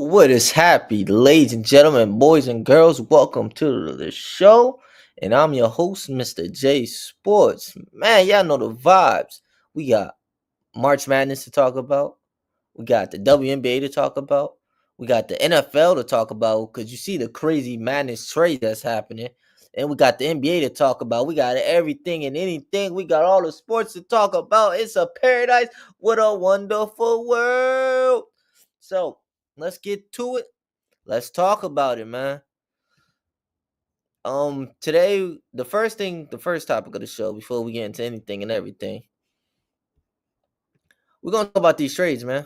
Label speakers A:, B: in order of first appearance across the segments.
A: What is happy, ladies and gentlemen, boys and girls? Welcome to the show. And I'm your host, Mr. J Sports. Man, y'all know the vibes. We got March Madness to talk about. We got the WNBA to talk about. We got the NFL to talk about because you see the crazy madness trade that's happening. And we got the NBA to talk about. We got everything and anything. We got all the sports to talk about. It's a paradise. What a wonderful world. So let's get to it. Let's talk about it, man. Today, the first topic of the show, before we get into anything and everything, we're gonna talk about these trades, man.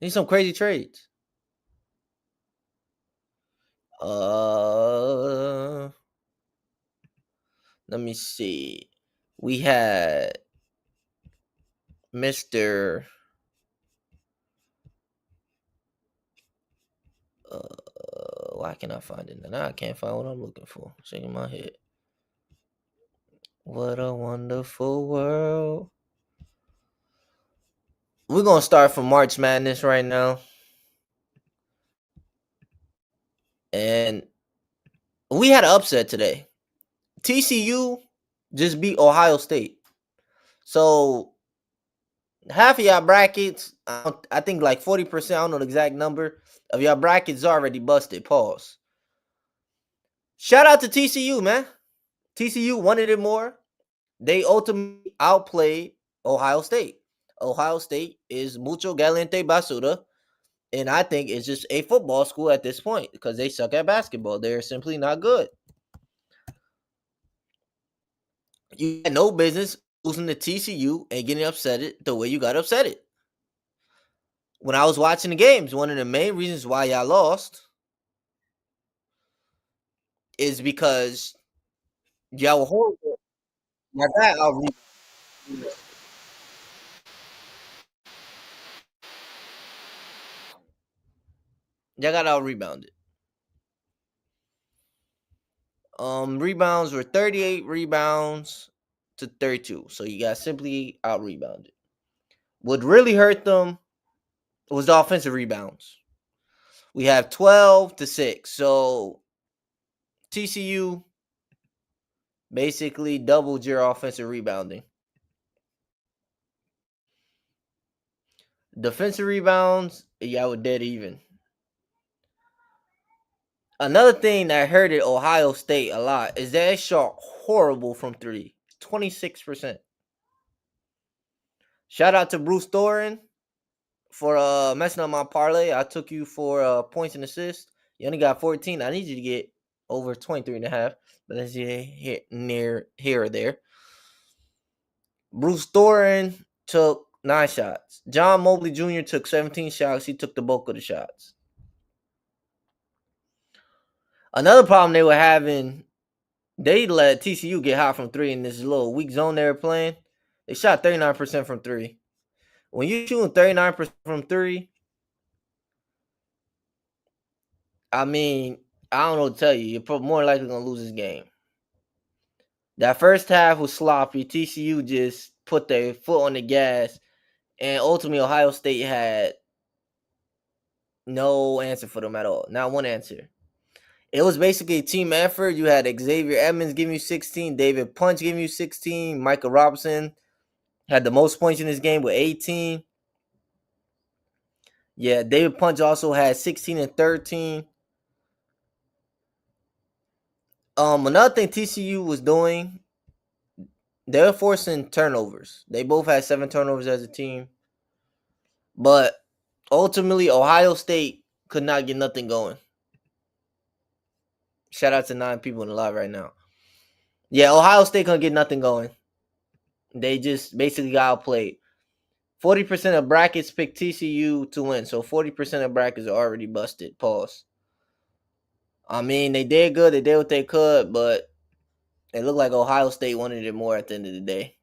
A: These some crazy trades. Uh, Let me see. We had Mr. Why can't I find it? Now I can't find what I'm looking for. Shaking my head. What a wonderful world. We're gonna start from March Madness right now. And we had an upset today. TCU just beat Ohio State. So half of y'all brackets, I think like 40%, I don't know the exact number, of y'all brackets already busted. Pause. Shout out to TCU, man. TCU wanted it more. They ultimately outplayed Ohio State. Ohio State is mucho galante basura, and I think it's just a football school at this point because they suck at basketball. They're simply not good. You had no business losing to TCU and getting upset the way you got upset it. When I was watching the games, one of the main reasons why y'all lost is because y'all were horrible. My bad, y'all got out rebounded. Rebounds were 38 rebounds to 32. So you got simply out rebounded. What really hurt them was the offensive rebounds. We have 12 to 6. So TCU basically doubled your offensive rebounding. Defensive rebounds, y'all were dead even. Another thing that hurted Ohio State a lot is that they shot horrible from three. 26%. Shout out to Bruce Thorin for messing up my parlay. I took you for points and assists. You only got 14. I need you to get over 23 and a half. But let's hit near here or there. Bruce Thorin took 9 shots. John Mobley Jr. took 17 shots. He took the bulk of the shots. Another problem they were having, they let TCU get hot from three in this little weak zone they were playing. They shot 39% from three. When you're shooting 39% from three, I mean, I don't know what to tell you. You're more likely going to lose this game. That first half was sloppy. TCU just put their foot on the gas. And ultimately, Ohio State had no answer for them at all. Not one answer. It was basically a team effort. You had Xavier Edmonds giving you 16, David Punch giving you 16, Michael Robinson had the most points in this game with 18. Yeah, David Punch also had 16 and 13. Another thing TCU was doing, they were forcing turnovers. They both had 7 turnovers as a team. But ultimately, Ohio State could not get nothing going. Shout out to 9 people in the live right now. Yeah, Ohio State couldn't get nothing going. They just basically got outplayed. 40% of brackets picked TCU to win. So 40% of brackets are already busted. Pause. I mean, they did good. They did what they could, but it looked like Ohio State wanted it more at the end of the day.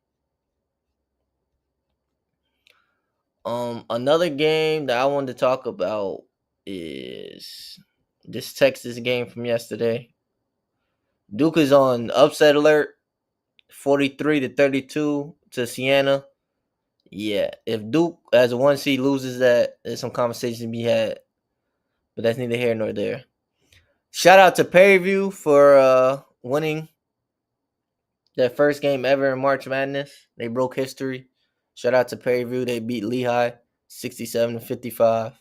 A: Another game that I wanted to talk about is this Texas game from yesterday. Duke is on upset alert, 43-32 to Siena. Yeah, if Duke as a 1 seed loses that, there's some conversation to be had. but that's neither here nor there. Shout out to Perryview for winning their first game ever in March Madness. They broke history. Shout out to Perryview. They beat Lehigh 67-55.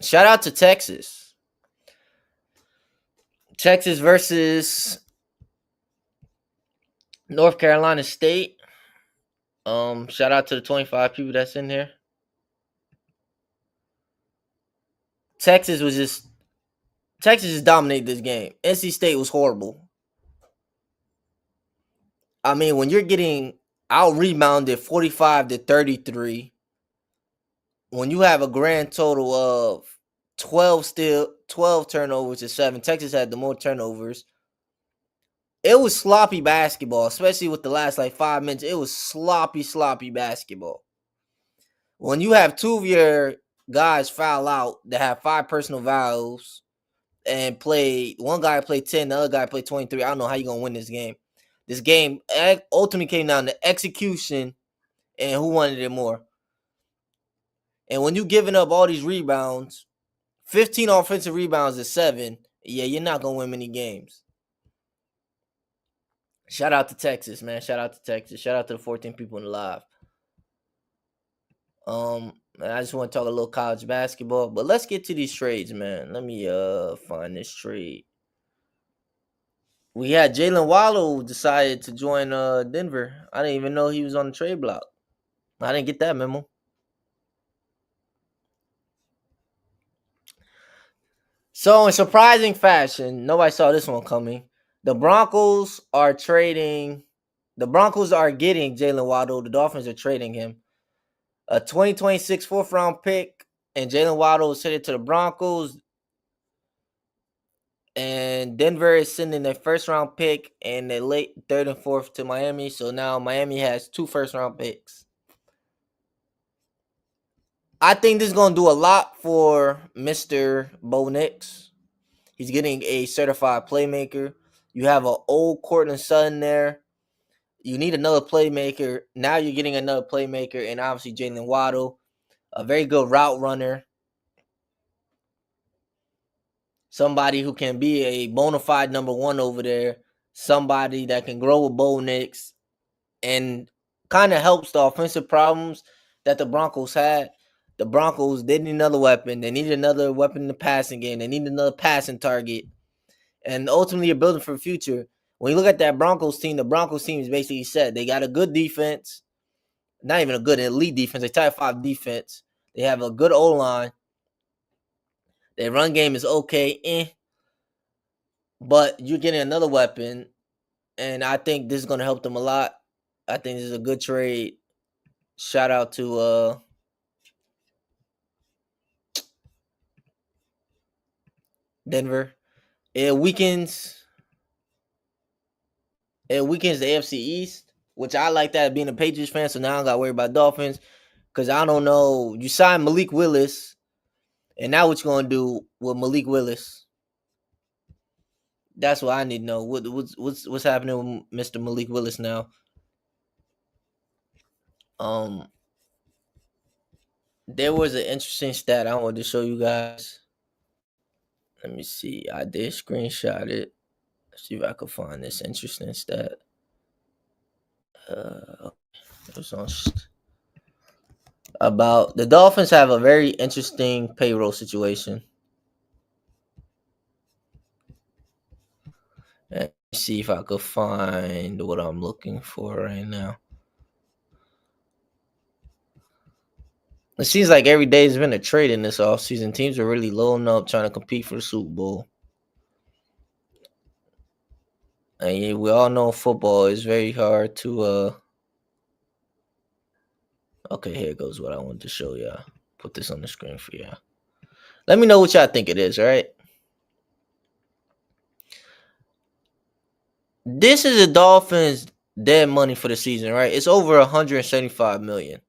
A: Shout out to Texas. Texas versus North Carolina State. Shout out to the 25 people that's in here. Texas just dominated this game. NC State was horrible. I mean, when you're getting out rebounded 45-33, when you have a grand total of 12 turnovers to 7, Texas had the more turnovers. It was sloppy basketball, especially with the last 5 minutes. It was sloppy basketball. When you have 2 of your guys foul out that have 5 personal fouls and one guy played 10, the other guy played 23, I don't know how you're going to win this game. This game ultimately came down to execution and who wanted it more. And when you're giving up all these rebounds, 15 offensive rebounds to 7, yeah, you're not going to win many games. Shout out to Texas, man. Shout out to Texas. Shout out to the 14 people in the live. I just want to talk a little college basketball, but let's get to these trades, man. Let me find this trade. We had Jaylen Waddle decided to join Denver. I didn't even know he was on the trade block. I didn't get that memo. So in surprising fashion, nobody saw this one coming. The Broncos are getting Jaylen Waddle. The Dolphins are trading him. A 2026 fourth-round pick, and Jaylen Waddle is headed to the Broncos. And Denver is sending their first-round pick and their late third and fourth to Miami. So now Miami has 2 first-round picks. I think this is going to do a lot for Mr. Bo Nix. He's getting a certified playmaker. You have an old Cortland Sutton there. You need another playmaker. Now you're getting another playmaker, and obviously Jaylen Waddle, a very good route runner. Somebody who can be a bona fide number 1 over there. Somebody that can grow with Bo Nix and kind of helps the offensive problems that the Broncos had. The Broncos, they need another weapon. They need another weapon in the passing game. They need another passing target. And ultimately, you're building for the future. When you look at that Broncos team, the Broncos team is basically set. They got a good defense. Not even a good elite defense. They type 5 defense. They have a good O-line. Their run game is okay. But you're getting another weapon. And I think this is going to help them a lot. I think this is a good trade. Shout out to Denver. It weakens the AFC East, which I like that being a Patriots fan, so now I don't got to worry about Dolphins. Because I don't know. You signed Malik Willis, and now what you going to do with Malik Willis? That's what I need to know. What's happening with Mr. Malik Willis now? There was an interesting stat I wanted to show you guys. Let me see. I did screenshot it. Let's see if I could find this interesting stat. It was on about the Dolphins have a very interesting payroll situation. Let me see if I could find what I'm looking for right now. It seems like every day has been a trade in this offseason. Teams are really loading up trying to compete for the Super Bowl. And we all know football is very hard to okay, here goes what I wanted to show y'all. Put this on the screen for y'all. Let me know what y'all think it is, all right? This is the Dolphins' dead money for the season, right? It's over $175 million,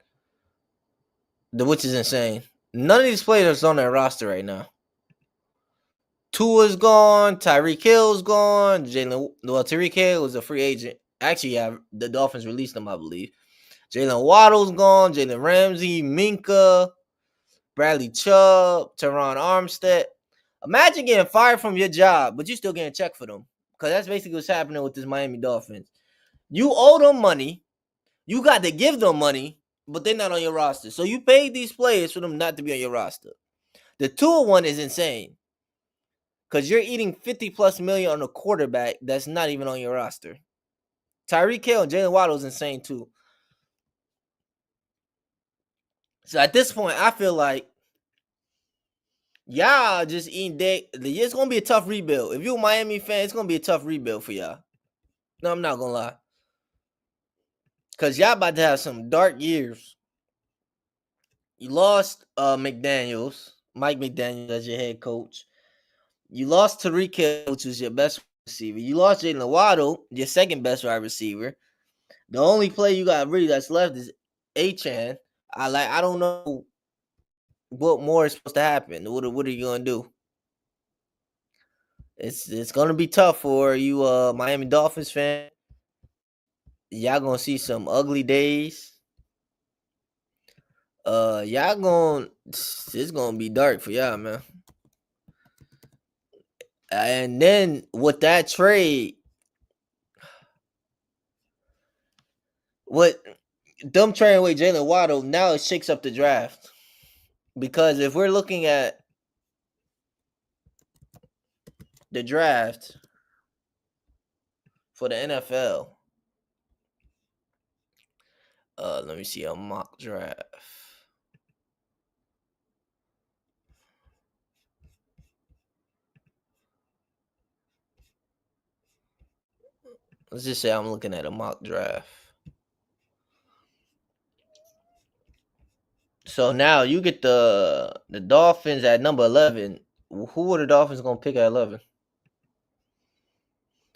A: which is insane. None of these players are on their roster right now. Tua's gone. Tyreek Hill's gone. Tyreek Hill was a free agent. Actually, yeah, the Dolphins released him, I believe. Jaylen Waddle's gone. Jalen Ramsey, Minka, Bradley Chubb, Teron Armstead. Imagine getting fired from your job, but you still getting a check for them. Because that's basically what's happening with this Miami Dolphins. You owe them money. You got to give them money, but they're not on your roster. So you paid these players for them not to be on your roster. The Tua one is insane. Because you're eating 50 plus million on a quarterback that's not even on your roster. Tyreek Hill and Jaylen Waddle is insane too. So at this point, I feel like y'all just eating dick. It's gonna be a tough rebuild. If you're a Miami fan, it's gonna be a tough rebuild for y'all. No, I'm not gonna lie. Cause y'all about to have some dark years. You lost Mike McDaniels as your head coach. You lost Tyreek Hill, which was your best receiver. You lost Jaylen Waddle, your second best wide receiver. The only play you got really that's left is Achan. I don't know what more is supposed to happen. What are you gonna do? It's gonna be tough for you, Miami Dolphins fan. Y'all gonna see some ugly days. It's gonna be dark for y'all, man. And then with that trade, what them trading away Jaylen Waddle, now it shakes up the draft. Because if we're looking at the draft for the NFL, let me see a mock draft. Let's just say I'm looking at a mock draft. So now you get the Dolphins at number 11. Who are the Dolphins gonna pick at 11?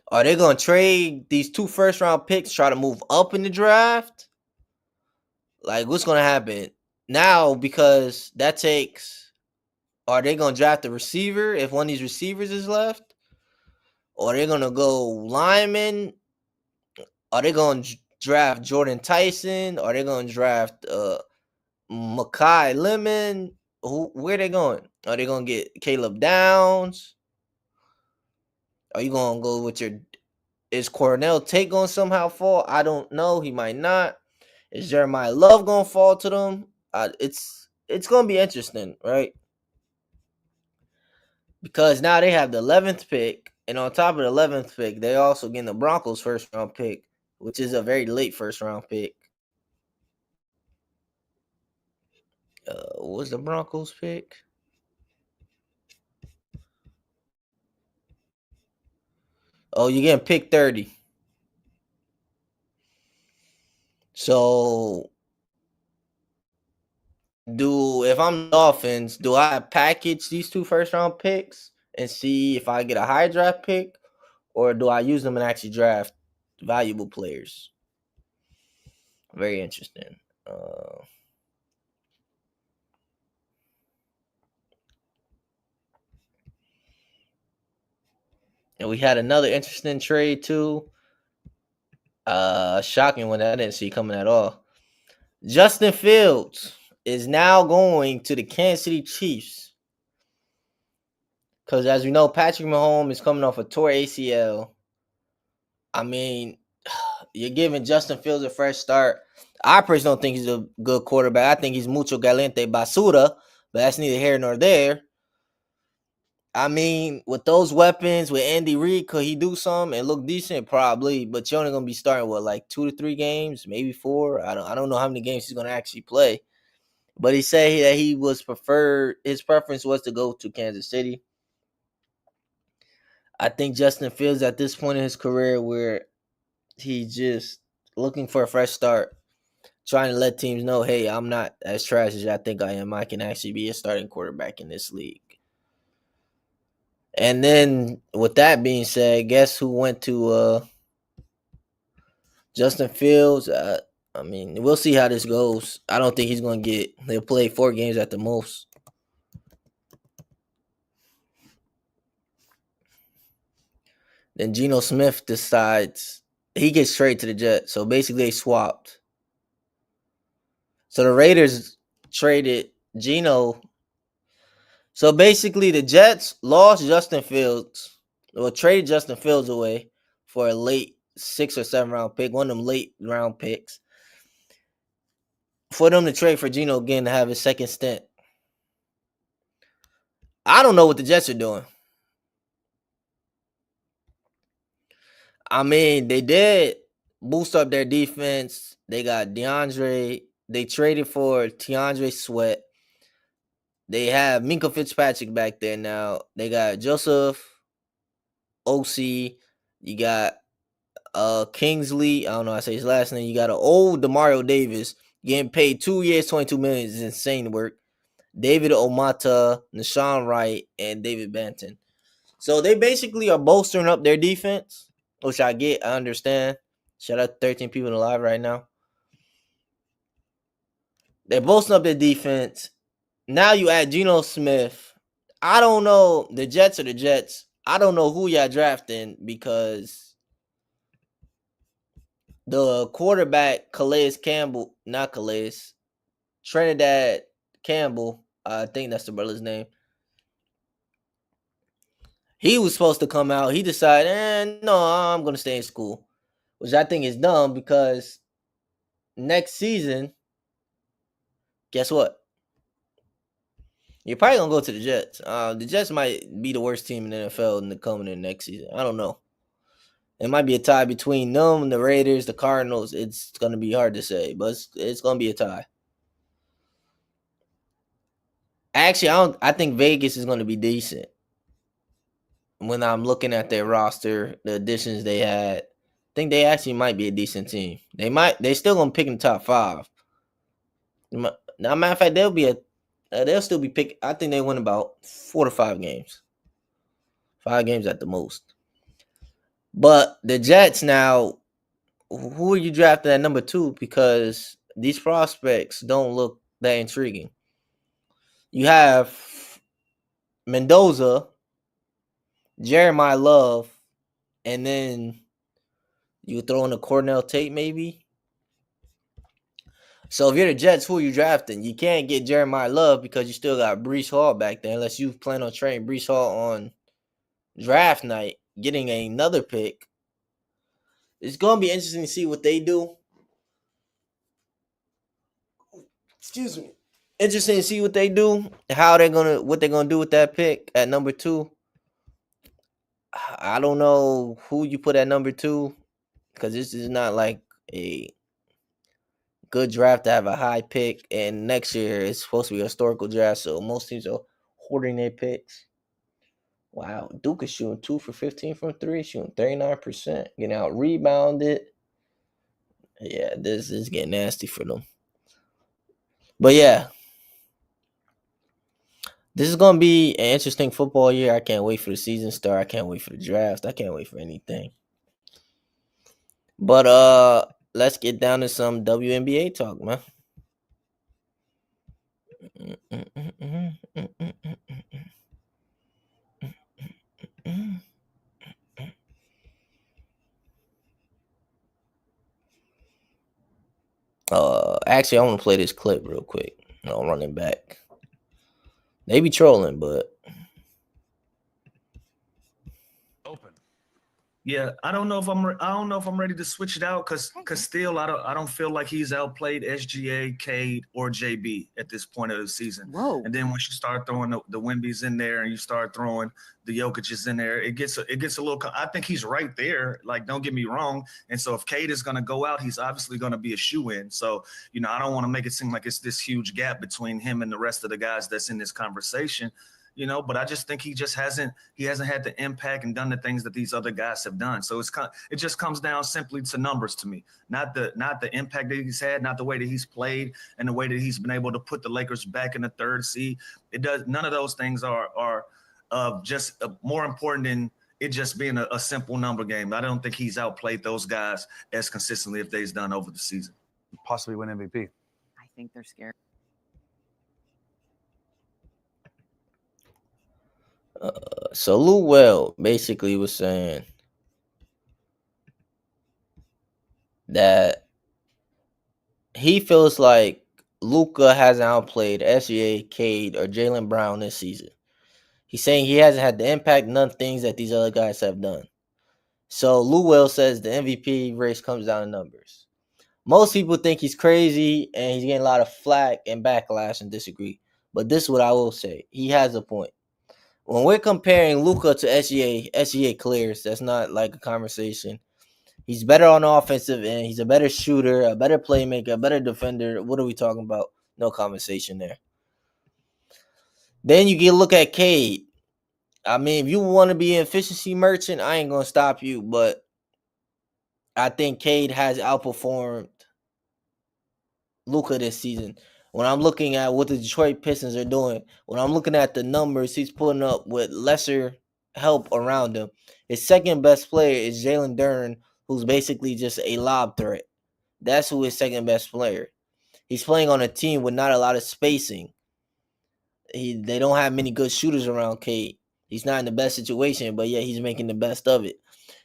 A: Are they gonna trade these 2 first-round picks, try to move up in the draft? Like, what's gonna happen now? Because that takes. Are they gonna draft a receiver if one of these receivers is left? Or are they gonna go lineman? Are they gonna draft Jordan Tyson? Are they gonna draft Makai Lemon? Where are they going? Are they gonna get Caleb Downs? Are you gonna go with your? Is Cornell Tate gonna somehow fall? I don't know. He might not. Is Jeremiah Love gonna fall to them? It's gonna be interesting, right? Because now they have the 11th pick, and on top of the 11th pick, they also getting the Broncos' first round pick, which is a very late first round pick. What was the Broncos pick? Oh, you're getting pick 30. So, if I'm Dolphins, do I package these 2 first round picks and see if I get a high draft pick, or do I use them and actually draft valuable players? Very interesting. And we had another interesting trade too. Shocking one that I didn't see coming at all. Justin Fields is now going to the Kansas City Chiefs. Because as we know, Patrick Mahomes is coming off a torn ACL. I mean, you're giving Justin Fields a fresh start. I personally don't think he's a good quarterback. I think he's mucho caliente basura, but that's neither here nor there. I mean, with those weapons, with Andy Reid, could he do something and look decent? Probably, but you're only gonna be starting like 2 to 3 games, maybe 4. I don't know how many games he's gonna actually play. But he said that he was preferred. His preference was to go to Kansas City. I think Justin Fields at this point in his career, where he's just looking for a fresh start, trying to let teams know, hey, I'm not as trash as I think I am. I can actually be a starting quarterback in this league. And then, with that being said, guess who went to Justin Fields? I mean, we'll see how this goes. I don't think he's going to get. He'll play 4 games at the most. Then Geno Smith decides he gets traded to the Jets. So basically, they swapped. So the Raiders traded Geno So basically, the Jets lost Justin Fields, or traded Justin Fields away for a late 6 or 7 round pick, one of them late round picks, for them to trade for Geno again to have his second stint. I don't know what the Jets are doing. I mean, they did boost up their defense. They got DeAndre. They traded for DeAndre Sweat. They have Minka Fitzpatrick back there now. They got Joseph OC. You got Kingsley. I don't know how to say his last name. You got an old Demario Davis getting paid 2 years, $22 million is insane work. David Omata, Nashawn Wright, and David Banton. So they basically are bolstering up their defense, which I get. I understand. Shout out to 13 people alive right now. They're bolstering up their defense. Now you add Geno Smith. I don't know. The Jets are the Jets. I don't know who y'all drafting because the quarterback, Trinidad Campbell, I think that's the brother's name. He was supposed to come out. He decided, no, I'm going to stay in school, which I think is dumb because next season, guess what? You're probably going to go to the Jets. The Jets might be the worst team in the NFL in the coming in next season. I don't know. It might be a tie between them, the Raiders, the Cardinals. It's going to be hard to say, but it's going to be a tie. Actually, I think Vegas is going to be decent. When I'm looking at their roster, the additions they had, I think they actually might be a decent team. They still gonna pick in the top 5. Now, matter of fact, they'll still be pick. I think they win about 4 to 5 games, 5 games at the most. But the Jets now, who are you drafting at number 2? Because these prospects don't look that intriguing. You have Mendoza, Jeremiah Love, and then you throw in a Cornell Tate maybe. So if you're the Jets, who are you drafting? You can't get Jeremiah Love because you still got Breece Hall back there, unless you plan on trading Breece Hall on draft night, getting another pick. It's gonna be interesting to see what they do. Excuse me. Interesting to see what they do, what they're gonna do with that pick at number 2. I don't know who you put at number 2 because this is not like a good draft to have a high pick, and next year it's supposed to be a historical draft, so most teams are hoarding their picks. Wow, Duke is shooting 2 for 15 from 3, shooting 39%, getting out rebounded. Yeah, this is getting nasty for them. But yeah, this is gonna be an interesting football year. I can't wait for the season start. I can't wait for the draft. I can't wait for anything. But let's get down to some WNBA talk, man. Actually, I want to play this clip real quick. I'll run it back. They be trolling, but
B: open. Yeah, I don't know if I'm ready to switch it out because still I don't feel like he's outplayed SGA, Cade, or JB at this point of the season.
C: Whoa.
B: And then once you start throwing the Wemby's in there and you start throwing the Jokic's in there, it gets a little. I think he's right there. Like, don't get me wrong. And so if Cade is going to go out, he's obviously going to be a shoe-in. So I don't want to make it seem like it's this huge gap between him and the rest of the guys that's in this conversation. But I just think he hasn't had the impact and done the things that these other guys have done. So it just comes down simply to numbers to me, not the impact that he's had, not the way that he's played and the way that he's been able to put the Lakers back in the 3rd seed. None of those things are just more important than it just being a simple number game. I don't think he's outplayed those guys as consistently as they've done over the season.
C: Possibly win MVP.
D: I think they're scared.
A: So Lou Well basically was saying that he feels like Luka hasn't outplayed SGA, Cade, or Jaylen Brown this season. He's saying he hasn't had the impact, none things that these other guys have done. So Lou Will says the MVP race comes down to numbers. Most people think he's crazy and he's getting a lot of flack and backlash and disagree. But this is what I will say. He has a point. When we're comparing Luka to SGA clears. That's not like a conversation. He's better on the offensive end. He's a better shooter, a better playmaker, a better defender. What are we talking about? No conversation there. Then you can look at Cade. I mean, if you want to be an efficiency merchant, I ain't going to stop you. But I think Cade has outperformed Luka this season. When I'm looking at what the Detroit Pistons are doing, when I'm looking at the numbers he's putting up with lesser help around him, his second best player is Jalen Duren, who's basically just a lob threat. That's who his second best player. He's playing on a team with not a lot of spacing. They don't have many good shooters around Cade. He's not in the best situation, but yeah, he's making the best of it.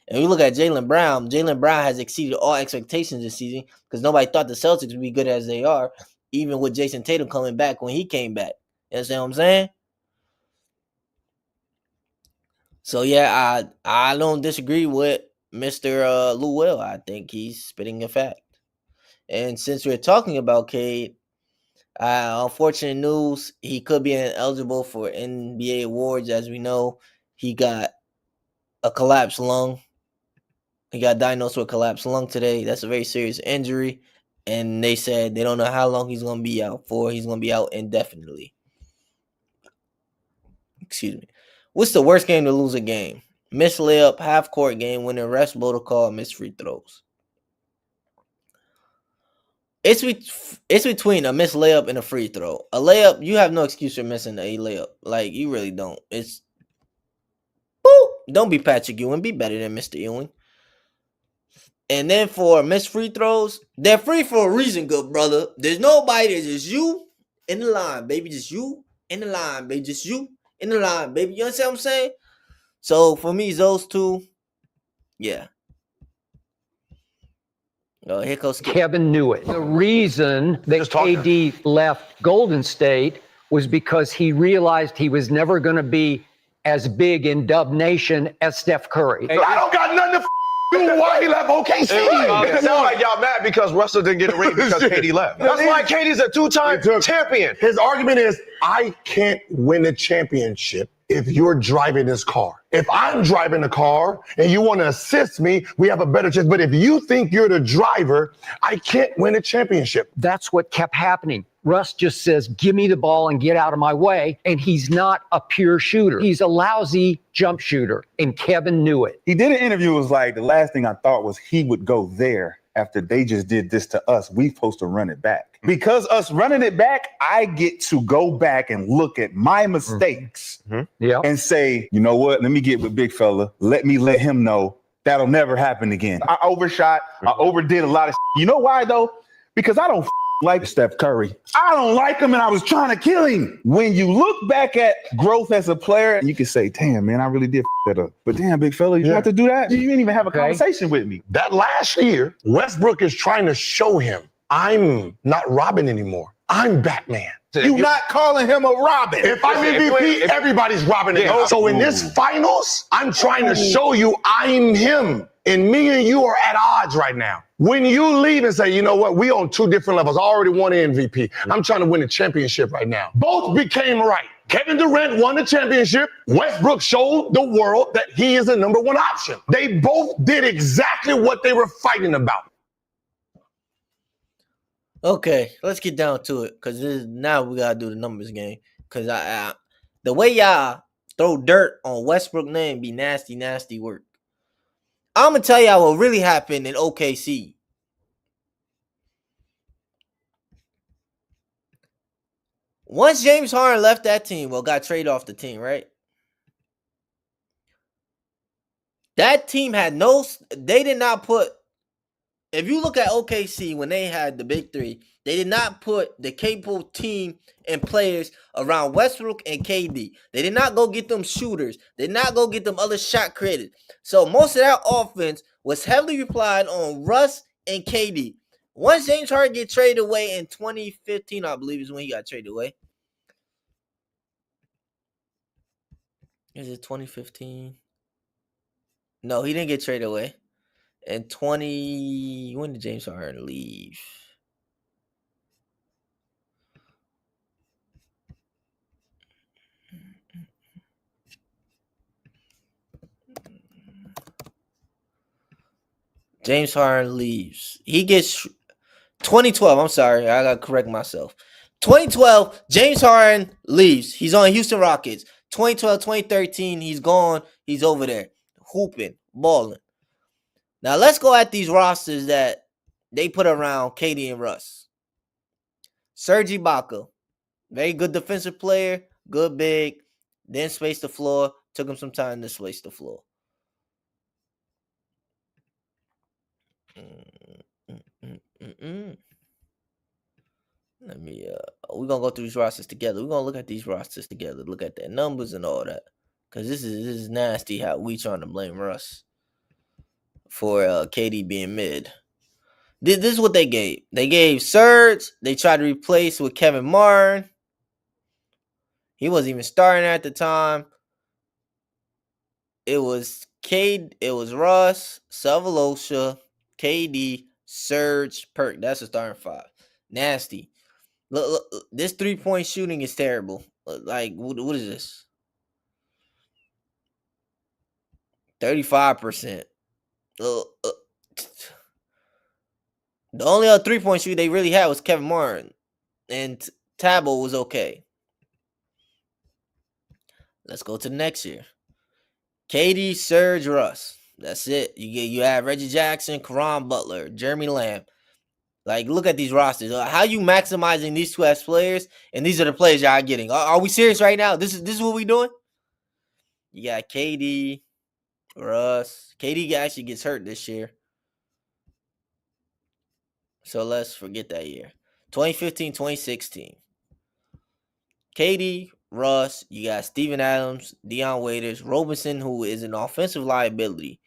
A: And we look at Jaylen Brown. Jaylen Brown has exceeded all expectations this season because nobody thought the Celtics would be good as they are, even with Jason Tatum coming back when he came back. You understand what I'm saying? So yeah, I don't disagree with Mr. Lou Will. I think he's spitting a fact. And since we're talking about Cade, unfortunate news, he could be ineligible for NBA awards. As we know, he got a collapsed lung. He got diagnosed with a collapsed lung today. That's a very serious injury. And they said they don't know how long he's going to be out for. He's going to be out indefinitely. Excuse me. What's the worst game to lose a game? Missed layup, half-court game, winning rest, blow the call, missed free throws. It's between a missed layup and a free throw. A layup, you have no excuse for missing a layup. Like, you really don't. It's, boop. Don't be Patrick Ewing. Be better than Mr. Ewing. And then for missed free throws, they're free for a reason, good brother. There's nobody. There's just you in the line, baby. Just you in the line, baby. Just you in the line, baby. You understand what I'm saying? So for me, those two, yeah. Here goes
C: Kevin knew it. The reason that KD left Golden State was because he realized he was never going to be as big in Dub Nation as Steph Curry.
D: I don't got nothing to do why he left OKC.
E: It sounds like y'all mad because Russell didn't get a ring because KD left. That's why KD's a two-time champion.
D: His argument is, I can't win a championship if you're driving this car. If I'm driving the car and you want to assist me, we have a better chance. But if you think you're the driver, I can't win a championship.
C: That's what kept happening. Russ just says, give me the ball and get out of my way. And he's not a pure shooter. He's a lousy jump shooter. And Kevin knew it.
F: He did an interview, was like, the last thing I thought was he would go there after they just did this to us. We supposed to run it back. Because us running it back, I get to go back and look at my mistakes and say, you know what? Let me get with big fella. Let him know that'll never happen again. I overshot. I overdid a lot of You know why, though? Because I don't like Steph Curry. I don't like him, and I was trying to kill him. When you look back at growth as a player, you can say, damn, man, I really did that up. But damn, big fella, you have to do that? You didn't even have a conversation with me.
D: That last year, Westbrook is trying to show him, I'm not Robin anymore. I'm Batman.
E: You're not calling him a Robin.
D: If I'm MVP, everybody's Robin. So in this finals, I'm trying to show you I'm him. And me and you are at odds right now. When you leave and say, you know what, we on two different levels. I already won an MVP. I'm trying to win a championship right now. Both became right. Kevin Durant won the championship. Westbrook showed the world that he is the number one option. They both did exactly what they were fighting about.
A: Okay, let's get down to it because now we gotta do the numbers game. Because the way y'all throw dirt on Westbrook name be nasty work. I'm gonna tell y'all what really happened in OKC. Once James Harden left that team, got traded off the team, right? That team had they did not put, if you look at OKC when they had the big three, they did not put the capable team and players around Westbrook and KD. They did not go get them shooters. They did not go get them other shot creators. So most of that offense was heavily relied on Russ and KD. Once James Harden get traded away in 2015, I believe is when he got traded away. Is it 2015? No, he didn't get traded away. And when did James Harden leave? James Harden leaves. He gets 2012. I'm sorry. I got to correct myself. 2012, James Harden leaves. He's on Houston Rockets. 2012, 2013, he's gone. He's over there hooping, balling. Now, let's go at these rosters that they put around KD and Russ. Serge Ibaka, very good defensive player, good big, then spaced the floor. Took him some time to space the floor. Let me we're gonna go through these rosters together. We're gonna look at these rosters together, look at their numbers and all that. Cause this is nasty how we trying to blame Russ for KD being mid. This is what they gave. They gave Serge. They tried to replace with Kevin Martin. He wasn't even starting at the time. It was Russ, Savalosha, KD, Serge, Perk. That's a starting five. Nasty. Look, this 3-point shooting is terrible. Like, what is this? 35%. The only other 3-point shooter they really had was Kevin Martin. And Tabo was okay. Let's go to the next year. KD, Serge, Russ. That's it. You have Reggie Jackson, Caron Butler, Jeremy Lamb. Like, look at these rosters. How you maximizing these two as players? And these are the players y'all getting. Are we serious right now? This is what we doing? You got KD, Russ. KD actually gets hurt this year. So let's forget that year. 2015, 2016. KD, Russ, you got Steven Adams, Deion Waiters, Robinson, who is an offensive liability.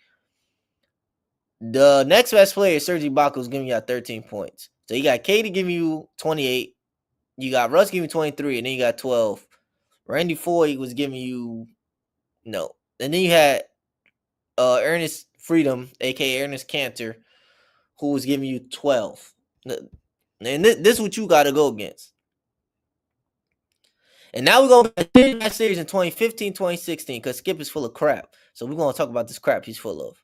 A: The next best player, Serge Ibaka, is giving you 13 points. So you got KD giving you 28. You got Russ giving you 23, and then you got 12. Randy Foye was giving you no. And then you had Ernest Freedom, a.k.a. Ernest Cantor, who was giving you 12. And this is what you got to go against. And now we're going to continue that series in 2015, 2016, because Skip is full of crap. So we're going to talk about this crap he's full of.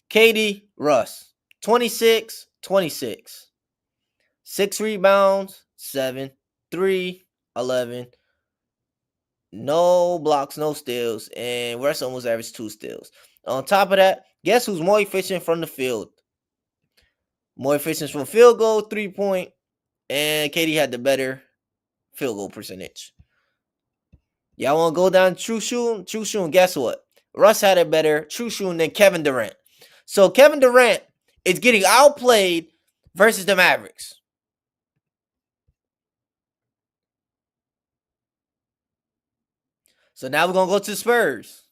A: KD, Russ, 26, 26. 6 rebounds, 7, 3, 11. No blocks, no steals. And Russ almost averaged 2 steals. On top of that, guess who's more efficient from the field? More efficient from field goal, 3-point. And KD had the better field goal percentage. Y'all want to go down true shooting? True shooting, guess what? Russ had a better true shooting than Kevin Durant. So Kevin Durant is getting outplayed versus the Mavericks. So now we're going to go to the Spurs.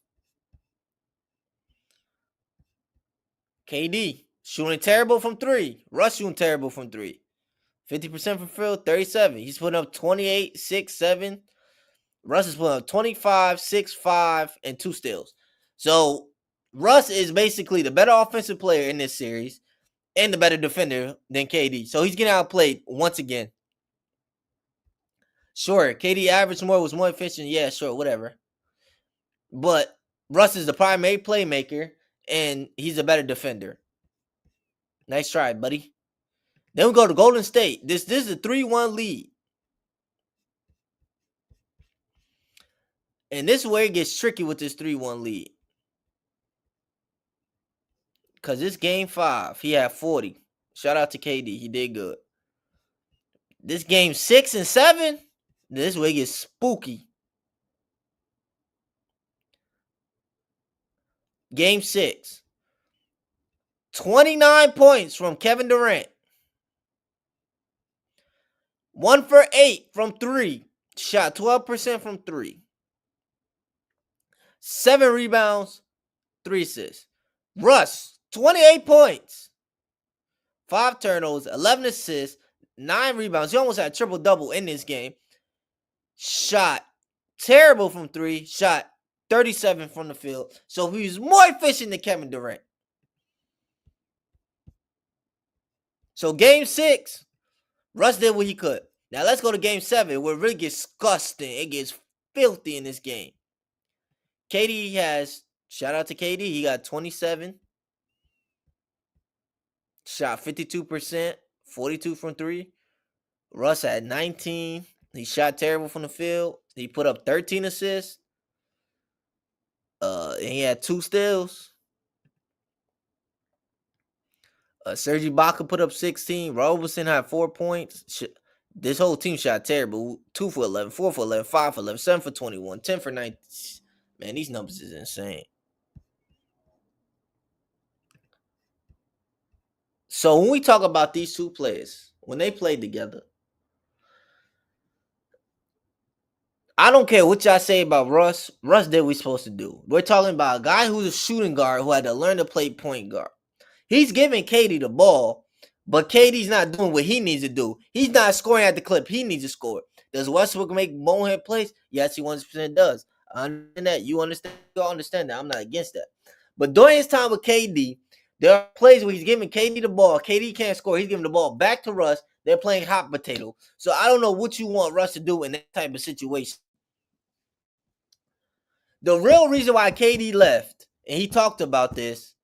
A: KD shooting terrible from 3. Russ shooting terrible from 3. 50% from field, 37. He's putting up 28, 6, 7. Russ is putting up 25, 6, 5, and 2 steals. So Russ is basically the better offensive player in this series and the better defender than KD. So he's getting outplayed once again. Sure, KD averaged more, was more efficient. Yeah, sure, whatever. But Russ is the primary playmaker, and he's a better defender. Nice try, buddy. Then we go to Golden State. This is a 3-1 lead. And this is where it gets tricky with this 3-1 lead. Because this game 5, he had 40. Shout out to KD. He did good. This game 6 and 7, this way it gets spooky. Game 6. 29 points from Kevin Durant. 1 for 8 from 3. Shot 12% from 3. 7 rebounds, 3 assists. Russ, 28 points. 5 turnovers, 11 assists, 9 rebounds. He almost had triple-double in this game. Shot terrible from 3. Shot 37 from the field. So he was more efficient than Kevin Durant. So game 6, Russ did what he could. Now let's go to game 7, where it really gets disgusting. It gets filthy in this game. KD has, shout out to KD, he got 27. Shot 52%, 42 from 3. Russ had 19. He shot terrible from the field. He put up 13 assists. And he had 2 steals. Serge Ibaka put up 16. Roberson had 4 points. This whole team shot terrible. 2 for 11, 4 for 11, 5 for 11, 7 for 21, 10 for 19. Man, these numbers is insane. So when we talk about these two players, when they played together, I don't care what y'all say about Russ. Russ did what he's supposed to do. We're talking about a guy who's a shooting guard who had to learn to play point guard. He's giving KD the ball, but KD's not doing what he needs to do. He's not scoring at the clip he needs to score. Does Westbrook make bonehead plays? Yes, he 100% does. I understand that. You understand that. I'm not against that. But during his time with KD, there are plays where he's giving KD the ball. KD can't score. He's giving the ball back to Russ. They're playing hot potato. So I don't know what you want Russ to do in that type of situation. The real reason why KD left, and he talked about this,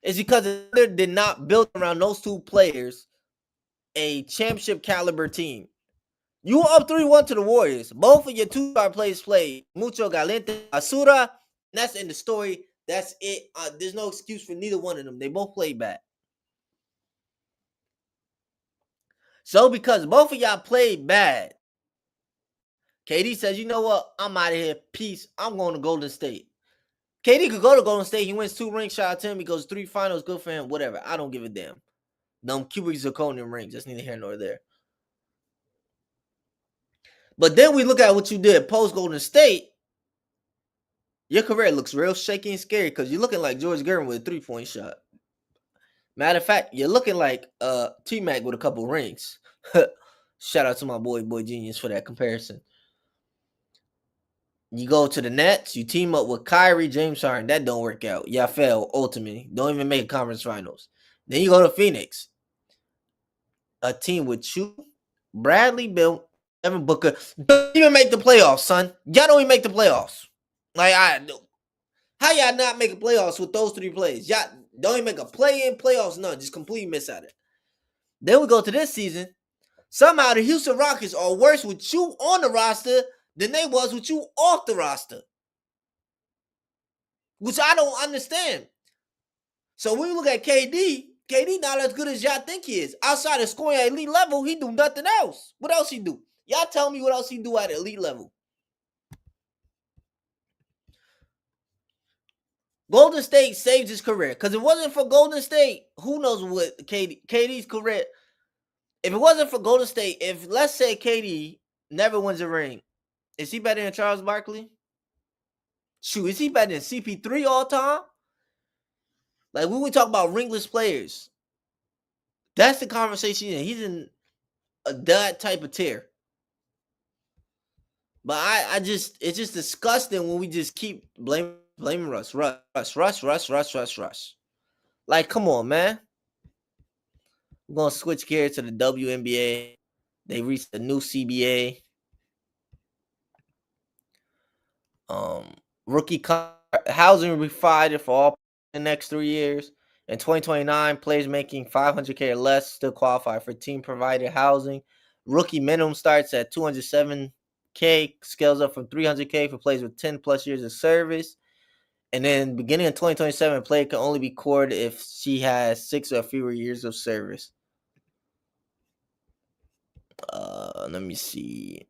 A: is because they did not build around those two players a championship caliber team. You were up 3-1 to the Warriors. Both of your 2-star players played. Mucho Galente, Asura, and that's in the story. That's it. There's no excuse for neither one of them. They both played bad. So because both of y'all played bad, KD says, you know what? I'm out of here. Peace. I'm going to Golden State. KD could go to Golden State. He wins 2 rings. Shout out to him. He goes 3 finals. Good for him. Whatever. I don't give a damn. Them cubic zirconium rings. That's neither here nor there. But then we look at what you did post Golden State. Your career looks real shaky and scary because you're looking like George Gervin with a 3-point shot. Matter of fact, you're looking like T-Mac with a couple rings. Shout out to my boy Genius for that comparison. You go to the Nets, you team up with Kyrie, James Harden. That don't work out. Y'all fail ultimately. Don't even make conference finals. Then you go to Phoenix. A team with you, Bradley Beal, Devin Booker. Don't even make the playoffs, son. Y'all don't even make the playoffs. How y'all not make a playoffs with those 3 players? Y'all don't even make a play-in, playoffs, none. Just completely miss at it. Then we go to this season. Somehow the Houston Rockets are worse with you on the roster than they was with you off the roster. Which I don't understand. So when you look at KD not as good as y'all think he is. Outside of scoring at elite level, he do nothing else. What else he do? Y'all tell me what else he do at elite level. Golden State saved his career. Because if it wasn't for Golden State, who knows what KD's career. If it wasn't for Golden State, if let's say KD never wins a ring, is he better than Charles Barkley? Shoot, is he better than CP3 all time? Like when we talk about ringless players, that's the conversation. He's in that type of tier. But it's just disgusting when we just keep blaming Russ. Like, come on, man. We're gonna switch gears to the WNBA. They reached a new CBA. Rookie housing will be provided for all the next 3 years. In 2029, players making $500K or less still qualify for team-provided housing. Rookie minimum starts at $207K, scales up from $300K for players with 10-plus years of service. And then beginning in 2027, a player can only be cored if she has 6 or fewer years of service. Let me see.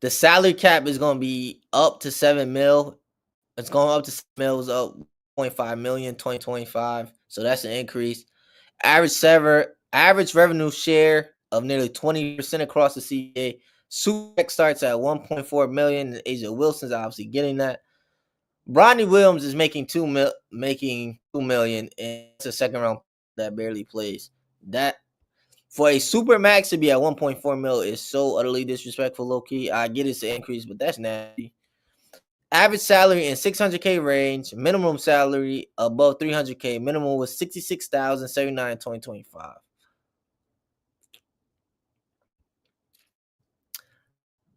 A: The salary cap is going to be up to $7 million. It's going up to $7 million. It's up $0.5 million in 2025. So that's an increase. Average revenue share of nearly 20% across the CBA. Supermax starts at $1.4 million. And Asia Wilson's obviously getting that. Bronny Williams is making $2 million, and it's a second round that barely plays. That For a super max to be at 1.4 mil is so utterly disrespectful, low key. I get it's an increase, but that's nasty. Average salary in 600K range, minimum salary above 300K. Minimum was $66,079 in 2025.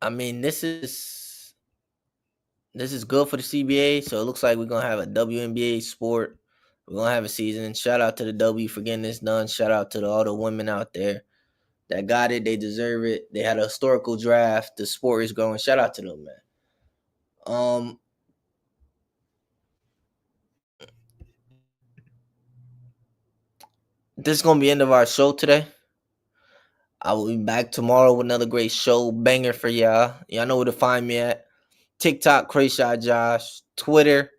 A: I mean, this is good for the CBA. So it looks like we're gonna have a WNBA sport. We're gonna have a season. Shout out to the W for getting this done. Shout out to all the women out there that got it. They deserve it. They had a historical draft. The sport is growing. Shout out to them, man. This is gonna be the end of our show today. I will be back tomorrow with another great show banger for y'all. Y'all know where to find me at. TikTok, Crazy Shot Josh. Twitter,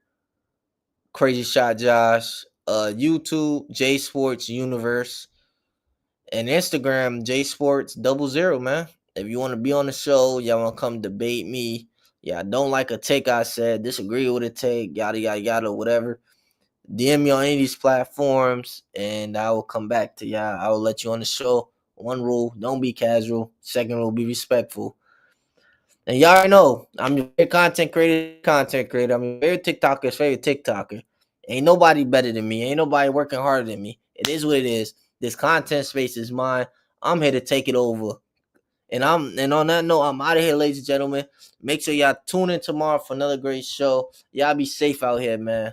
A: Crazy Shot Josh. YouTube, J Sports Universe. And Instagram, J Sports 00, man. If you want to be on the show, y'all want to come debate me. Y'all don't like a take I said, disagree with a take, yada, yada, yada, whatever. DM me on any of these platforms, and I will come back to y'all. I will let you on the show. One rule, don't be casual. Second rule, be respectful. And y'all already know, I'm your favorite content creator. I'm your favorite TikToker's favorite TikToker. Ain't nobody better than me. Ain't nobody working harder than me. It is what it is. This content space is mine. I'm here to take it over. And on that note, I'm out of here, ladies and gentlemen. Make sure y'all tune in tomorrow for another great show. Y'all be safe out here, man.